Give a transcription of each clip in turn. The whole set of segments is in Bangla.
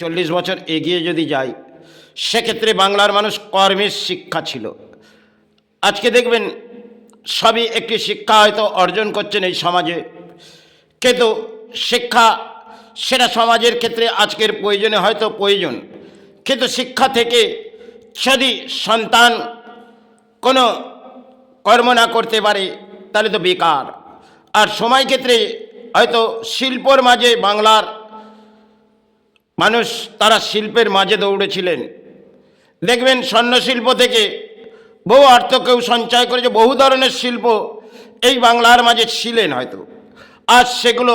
40 বছর এগিয়ে যদি যাই, সেক্ষেত্রে বাংলার মানুষ কর্মের শিক্ষা ছিল। আজকে দেখবেন সবই একটি শিক্ষা হয়তো অর্জন করছেন এই সমাজে, কিন্তু শিক্ষা সেটা সমাজের ক্ষেত্রে আজকের প্রয়োজনে হয়তো প্রয়োজন, কিন্তু শিক্ষা থেকে যদি সন্তান কোনো কর্ম না করতে পারে তাহলে তো বেকার। আর সময় ক্ষেত্রে হয়তো শিল্পর মাঝে বাংলার মানুষ তারা শিল্পের মাঝে দৌড়েছিলেন। দেখবেন স্বর্ণশিল্প থেকে বহু অর্থ কেউ সঞ্চয় করেছে, বহু ধরনের শিল্প এই বাংলার মাঝে ছিলেন হয়তো। আজ সেগুলো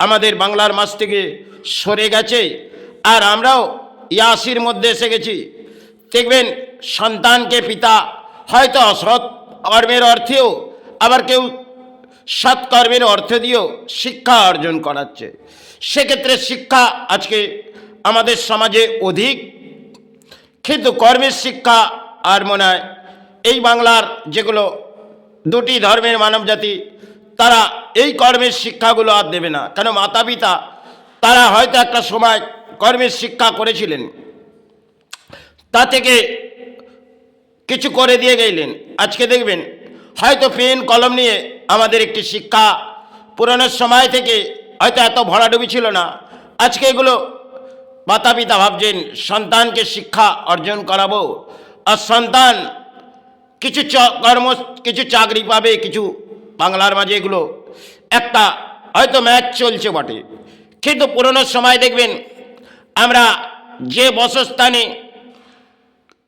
আমাদের বাংলার মাঝ থেকে সরে গেছে, আর আমরাও ইয়াসির মধ্যে এসে গেছি। দেখবেন সন্তানকে পিতা হয়তো অসৎ কর্মের অর্থেও, আবার কেউ সৎকর্মের অর্থ দিয়েও শিক্ষা অর্জন করাচ্ছে। সেক্ষেত্রে শিক্ষা আজকে আমাদের সমাজে অধিক, কিন্তু কর্মের শিক্ষা আর মনে হয় এই বাংলার যেগুলো দুটি ধর্মের মানবজাতি তারা এই কর্মের শিক্ষাগুলো আর দেবে না। কেন মাতা পিতা তারা হয়তো একটা সময় কর্মের শিক্ষা করেছিলেন, তা থেকে কিছু করে দিয়ে গেলেন। আজকে দেখবেন হয়তো পেন কলম নিয়ে আমাদের একটি শিক্ষা পুরনোর সময় থেকে হয়তো এত ভরাডুবি ছিল না। আজকে এগুলো মাতা পিতা ভাবছেন সন্তানকে শিক্ষা অর্জন করাবো, আর সন্তান কিছু কিছু চাকরি পাবে, কিছু বাংলার মাঝে এগুলো একটা হয়তো ম্যাচ চলছে বটে। কিন্তু পুরনো সময় দেখবেন আমরা যে বসস্থানে,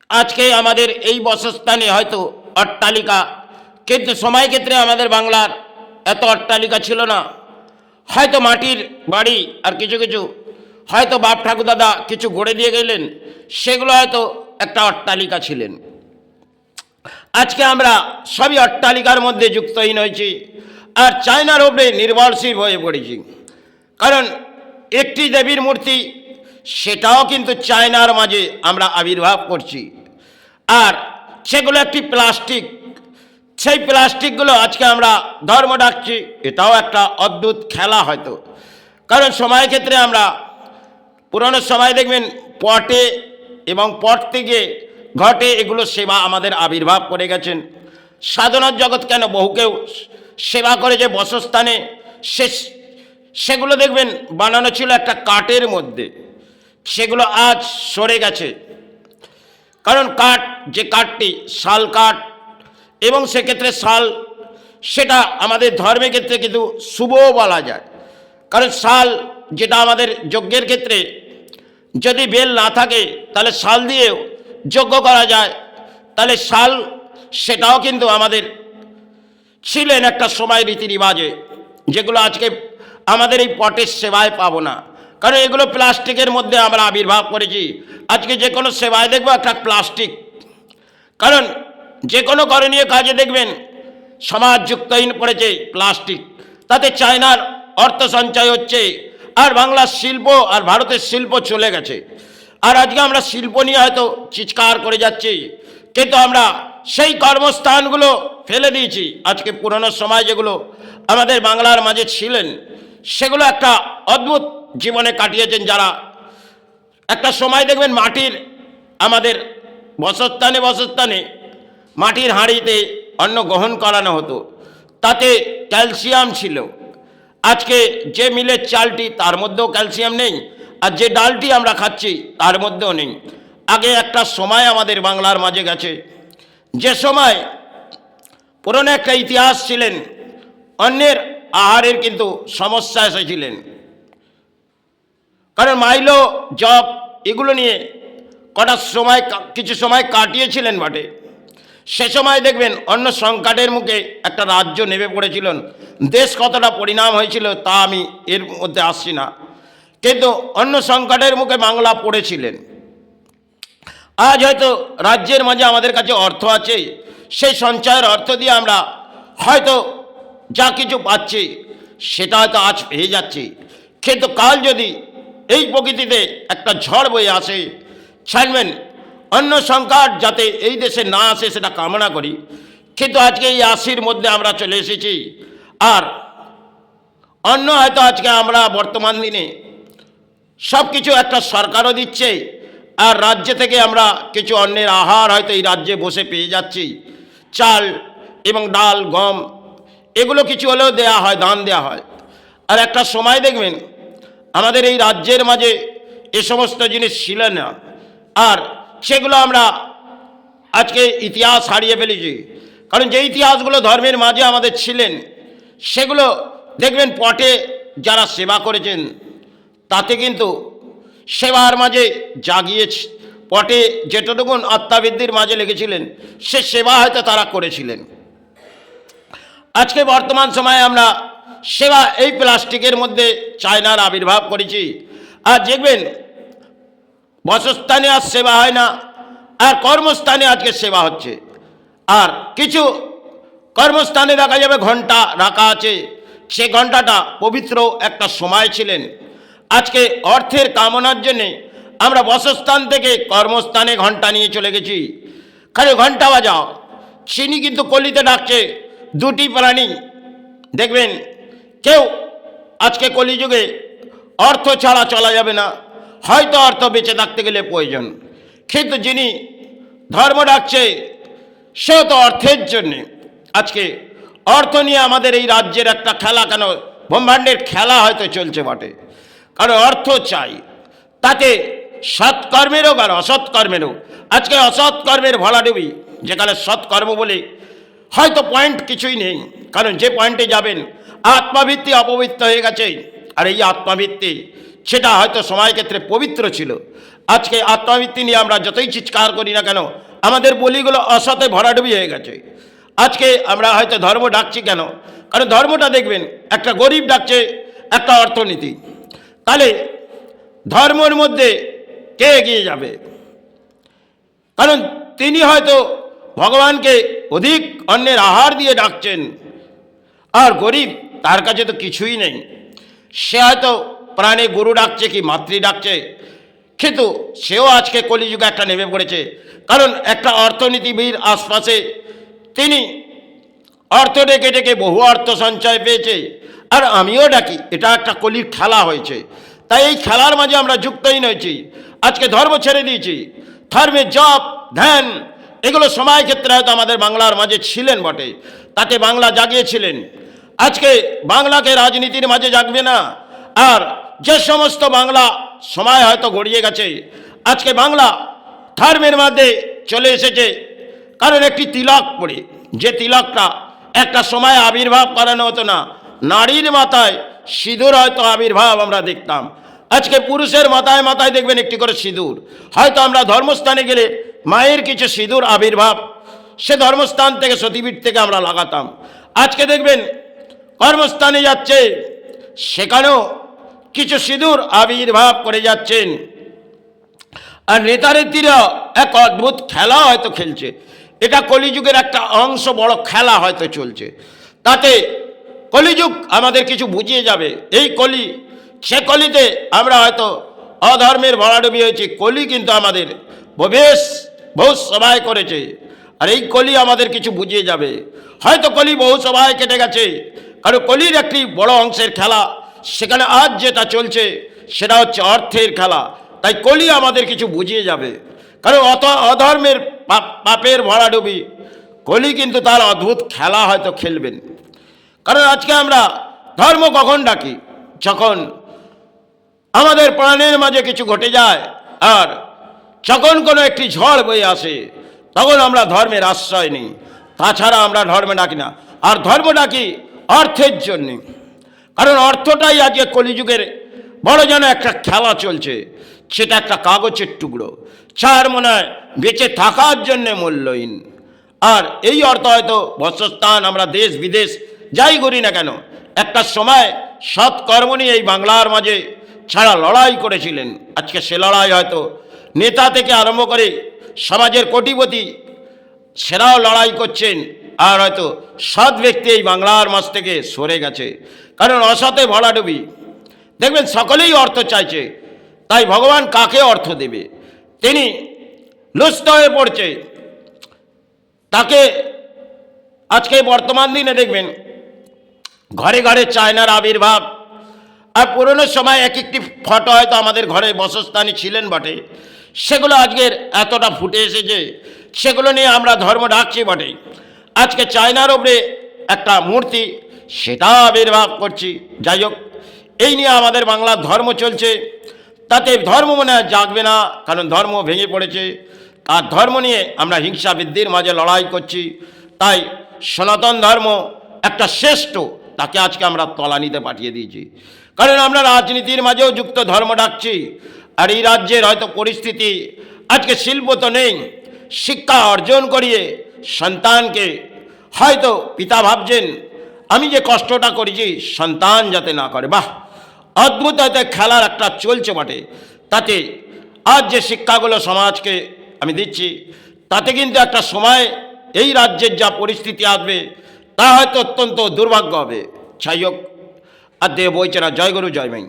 আজকে আমাদের এই বসস্থানে হয়তো অট্টালিকা, কিন্তু সময় ক্ষেত্রে আমাদের বাংলার এত অট্টালিকা ছিল না। হয়তো মাটির বাড়ি, আর কিছু কিছু হয়তো বাপ ঠাকুর দাদা কিছু গড়ে দিয়ে গেলেন, সেগুলো হয়তো একটা অট্টালিকা ছিলেন। আজকে আমরা সবই অট্টালিকার মধ্যে যুক্তহীন হয়েছি, আর চায়নার ওপরে নির্ভরশীল হয়ে পড়েছি। কারণ একটি দেবীর মূর্তি, সেটাও কিন্তু চায়নার মাঝে আমরা আবির্ভাব করছি, আর সেগুলো একটি প্লাস্টিক। সেই প্লাস্টিকগুলো আজকে আমরা ধর্ম ডাকছি, এটাও একটা অদ্ভুত খেলা হয়তো। কারণ সময় ক্ষেত্রে আমরা পুরনো সময় দেখবেন পটে এবং পট থেকে ঘটে এগুলো সেবা আমাদের আবির্ভাব করে গেছেন। সাধনার জগৎ কেন বহুকেও সেবা করে যে বসস্থানে, সেগুলো দেখবেন বানানো ছিল একটা কাঠের মধ্যে, সেগুলো আজ সরে গেছে। কারণ কাঠ, যে কাঠটি শাল কাঠ, এবং সেক্ষেত্রে শাল সেটা আমাদের ধর্মের ক্ষেত্রে কিন্তু শুভও বলা যায়। কারণ শাল যেটা আমাদের যজ্ঞের ক্ষেত্রে যদি বেল না থাকে তাহলে শাল দিয়েও যজ্ঞ করা যায়, তাহলে শাল সেটাও কিন্তু আমাদের ছিলেন একটা সময় রীতি রিবাজে, যেগুলো আজকে আমাদের এই পটের সেবায় পাবো না। কারণ এগুলো প্লাস্টিকের মধ্যে আমরা আবির্ভাব করেছি। আজকে যে কোনো সেবায় দেখবো একটা প্লাস্টিক। কারণ যে কোনো করণীয় কাজে দেখবেন সমাজ যুক্তহীন পড়েছে প্লাস্টিক, তাতে চায়নার অর্থ সঞ্চয় হচ্ছে, আর বাংলার শিল্প আর ভারতের শিল্প চলে গেছে। আর আজকে আমরা শিল্প নিয়ে হয়তো চিৎকার করে যাচ্ছি, কিন্তু আমরা সেই কর্মস্থানগুলো ফেলে দিয়েছি। আজকে পুরনো সময় যেগুলো আমাদের বাংলার মাঝে ছিলেন, সেগুলো একটা অদ্ভুত জীবনে কাটিয়েছেন যারা। একটা সময় দেখবেন মাটির, আমাদের বসস্থানে বসস্থানে মাটির হাঁড়িতে অন্ন গ্রহণ করানো হতো, তাতে ক্যালসিয়াম ছিল। আজকে যে মিলের চালটি তার মধ্যেও ক্যালসিয়াম নেই, আর যে ডালটি আমরা খাচ্ছি তার মধ্যেও নেই। আগে একটা সময় আমাদের বাংলার মাঝে গেছে, যে সময় পুরনো একটা ইতিহাস ছিলেন, অন্যের আহারের কিন্তু সমস্যা এসেছিলেন। কারণ মাইলো জব এগুলো নিয়ে কিছু সময় কাটিয়েছিলেন বটে। সে সময় দেখবেন অন্য সংকটের মুখে একটা রাজ্য নেমে পড়েছিলেন। দেশ কতটা পরিণাম হয়েছিল তা আমি এর মধ্যে আসছি না, কিন্তু অন্য সংকটের মুখে বাংলা পড়েছিলেন। আজ হয়তো রাজ্যের মাঝে আমাদের কাছে অর্থ আছে, সেই সঞ্চয়ের অর্থ দিয়ে আমরা হয়তো যা কিছু পাচ্ছি সেটা হয়তো আজ পেয়ে যাচ্ছি। কিন্তু কাল যদি এই প্রকৃতিতে একটা ঝড় বয়ে আসে, ছাড়বেন অন্য সংকট যাতে এই দেশে না আসে সেটা কামনা করি। কিন্তু আজকে এই 80-র মধ্যে আমরা চলে এসেছি, আর অন্য হয়তো আজকে আমরা বর্তমান দিনে সব কিছু একটা সরকারও দিচ্ছে, আর রাজ্য থেকে আমরা কিছু অন্যের আহার হয়তো এই রাজ্যে বসে পেয়ে যাচ্ছি। চাল এবং ডাল, গম, এগুলো কিছু হলেও দেয়া হয়, দান দেওয়া হয়। আর একটা সময় দেখবেন আমাদের এই রাজ্যের মাঝে এ সমস্ত জিনিস ছিল না, আর সেগুলো আমরা আজকে ইতিহাস হারিয়ে ফেলেছি। কারণ যে ইতিহাসগুলো ধর্মের মাঝে আমাদের ছিলেন, সেগুলো দেখবেন পটে যারা সেবা করেছেন তাতে কিন্তু সেবার মাঝে জাগিয়েছে। পটে যেটুকুন আত্মাবৃদ্ধির মাঝে লেগেছিলেন সে সেবা হয়তো তারা করেছিলেন। আজকে বর্তমান সময়ে আমরা সেবা এই প্লাস্টিকের মধ্যে চায়নার আবির্ভাব করেছি। আর দেখবেন বাসস্থানে আর সেবা হয় না, আর কর্মস্থানে আজকে সেবা হচ্ছে। আর কিছু কর্মস্থানে দেখা যাবে ঘন্টা রাখা আছে, সে ঘন্টাটা পবিত্র একটা সময় ছিলেন। আজকে অর্থের কামনার জন্যে আমরা বাসস্থান থেকে কর্মস্থানে ঘন্টা নিয়ে চলে গেছি। খালি ঘন্টা বাজাও, চিনি কিন্তু কলিতে ডাকছে। দুটি প্রাণী দেখবেন, কেউ আজকে কলিযুগে অর্থ ছাড়া চলা যাবে না, হয়তো অর্থ বেঁচে থাকতে গেলে প্রয়োজন, কিন্তু যিনি ধর্ম ডাকছে সেও তো অর্থের জন্যে। আজকে অর্থ নিয়ে আমাদের এই রাজ্যের একটা খেলা, কেন ব্রহ্মাণ্ডের খেলা হয়তো চলছে বটে। কারণ অর্থ চাই, তাতে সৎকর্মেরও আর অসৎকর্মেরও। আজকে অসৎকর্মের ভরাডুবি, যেখানে সৎকর্ম বলে হয়তো পয়েন্ট কিছুই নেই। কারণ যে পয়েন্টে যাবেন আত্মাভিত্তি অপবিত্র হয়ে গেছে, আর এই আত্মাভিত্তি সেটা হয়তো সময় ক্ষেত্রে পবিত্র ছিল। আজকে আত্মাভিত্তি নিয়ে আমরা যতই চিৎকার করি না কেন, আমাদের বলিগুলো অসতে ভরাডুবি হয়ে গেছে। আজকে আমরা হয়তো ধর্ম ডাকছি কেন? কারণ ধর্মটা দেখবেন একটা গরিব ডাকছে একটা অর্থনীতি, তাহলে ধর্মের মধ্যে কে এগিয়ে যাবে? কারণ তিনি হয়তো ভগবানকে অধিক অন্যের আহার দিয়ে ডাকছেন, আর গরিব তার কাছে তো কিছুই নেই। সে হয়তো প্রাণে গুরু ডাকছে কি মাতৃ ডাকছে, কিন্তু সেও আজকে কলিযুগে একটা নেমে পড়েছে। কারণ একটা অর্থনীতিবিদ আশপাশে, তিনি অর্থ ডেকে ডেকে বহু অর্থ সঞ্চয় পেয়েছে, আর আমিও ডাকি। এটা একটা কলির খেলা হয়েছে, তাই এই খেলার মাঝে আমরা যুক্তই নয়েছি। আজকে ধর্ম ছেড়ে দিয়েছি। ধর্মের জপ ধ্যান এগুলো সময় ক্ষেত্রে হয়তো আমাদের বাংলার মাঝে ছিলেন বটে, তাতে বাংলা জাগিয়েছিলেন। আজকে বাংলাকে রাজনীতির মাঝে জাগবে না। আর যে সমস্ত বাংলা সময় হয়তো গড়িয়ে গেছে, আজকে বাংলা ধর্মের মধ্যে চলে এসেছে। কারণ একটি তিলক পড়ে, যে তিলকটা একটা সময় আবির্ভাব করানো হতো না, নারীর মাথায় সিঁদুর হয়তো আবির্ভাব আমরা দেখতাম। আজকে পুরুষের মাথায় মাথায় দেখবেন একটি করে সিঁদুর। হয়তো আমরা ধর্মস্থানে গেলে মায়ের কিছু সিঁদুর আবির্ভাব সে ধর্মস্থান থেকে সতীপীঠ থেকে আমরা লাগাতাম। আজকে দেখবেন কর্মস্থানে যাচ্ছে, সেখানেও কিছু সিঁদুর আবির্ভাব করে যাচ্ছেন। আর নেতানেত্রীরা এক অদ্ভুত খেলা হয়তো খেলছে। এটা কলিযুগের একটা অংশ, বড় খেলা হয়তো চলছে। তাতে কলিযুগ আমাদের কিছু বুঝিয়ে যাবে। এই কলি, সে কলিতে আমরা হয়তো অধর্মের ভরাডুবি হয়েছি। কলি কিন্তু আমাদের বহু সবাই করেছে, আর এই কলি আমাদের কিছু বুঝিয়ে যাবে। হয়তো কলি বহু সবাই কেটে গেছে, কারণ কলির একটি বড় অংশের খেলা সেখানে আজ যেটা চলছে সেটা হচ্ছে অর্থের খেলা। তাই কলি আমাদের কিছু বুঝিয়ে যাবে, কারণ অধর্মের পাপের ভরাডুবি কলি কিন্তু তার অদ্ভুত খেলা হয়তো খেলবেন। কারণ আজকে আমরা ধর্ম কখন ডাকি? যখন আমাদের প্রাণের মাঝে কিছু ঘটে যায়, আর যখন কোনো একটি ঝড় বয়ে আসে, তখন আমরা ধর্মের আশ্রয় নিই। তাছাড়া আমরা ধর্ম ডাকি না। আর ধর্ম ডাকি অর্থের জন্যে, কারণ অর্থটাই আজকে কলিযুগের বড় যেন একটা খেলা চলছে। সেটা একটা কাগজের টুকরো, যার মনে হয় বেঁচে থাকার জন্যে মূল্যহীন। আর এই অর্থ হয়তো বস্ত্রস্থান, আমরা দেশ বিদেশ যাই করি না কেন, একটা সময় সৎকর্ম নিয়ে এই বাংলার মাঝে ছাড়া লড়াই করেছিলেন। আজকে সে লড়াই হয়তো নেতা থেকে আরম্ভ করে সমাজের কোটিপতি সেরাও লড়াই করছেন। আর হয়তো সৎ ব্যক্তি এই বাংলার মাঝ থেকে সরে গেছে, কারণ অসতে ভরাডুবি। দেখবেন সকলেই অর্থ চাইছে, তাই ভগবান কাকে অর্থ দেবে? তিনি লুষ্ট হয়ে পড়ছে। তাকে আজকে বর্তমান দিনে দেখবেন ঘরে ঘরে চায়নার আবির্ভাব, আর পুরনো সময় এক একটি ফটো হয়তো আমাদের ঘরে বসস্থানে ছিলেন বটে, সেগুলো আজকের এতটা ফুটে এসেছে, সেগুলো নিয়ে আমরা ধর্ম ডাকছি বটে। আজকে চায়নার ওপরে একটা মূর্তি, সেটা আবির্ভাব করছি। যাই হোক, এই নিয়ে আমাদের বাংলার ধর্ম চলছে, তাতে ধর্ম মনে হয় জাগবে না, কারণ ধর্ম ভেঙে পড়েছে। আর ধর্ম নিয়ে আমরা হিংসা বৃদ্ধির মাঝে লড়াই করছি। তাই সনাতন ধর্ম একটা শ্রেষ্ঠ, তাকে আজকে আমরা তলানিতে পাঠিয়ে দিয়েছি। কারণ আমরা রাজনীতির মাঝেও যুক্ত ধর্ম ডাকছি। আর এই রাজ্যের হয়তো পরিস্থিতি, আজকে শিল্প তো নেই, শিক্ষা অর্জন করিয়ে সন্তানকে হয়তো পিতা ভাবছেন আমি যে কষ্টটা করেছি সন্তান যাতে না করে। বাহ, অদ্ভুত হয়তো খেলার একটা চলছে বটে। তাতে আজ যে শিক্ষাগুলো সমাজকে আমি দিচ্ছি, তাতে কিন্তু একটা সময় এই রাজ্যের যা পরিস্থিতি আসবে তা হয়তো অত্যন্ত দুর্ভাগ্য হবে। যাই হোক, আর দেব বইছে না। জয় গুরু, জয় মাই।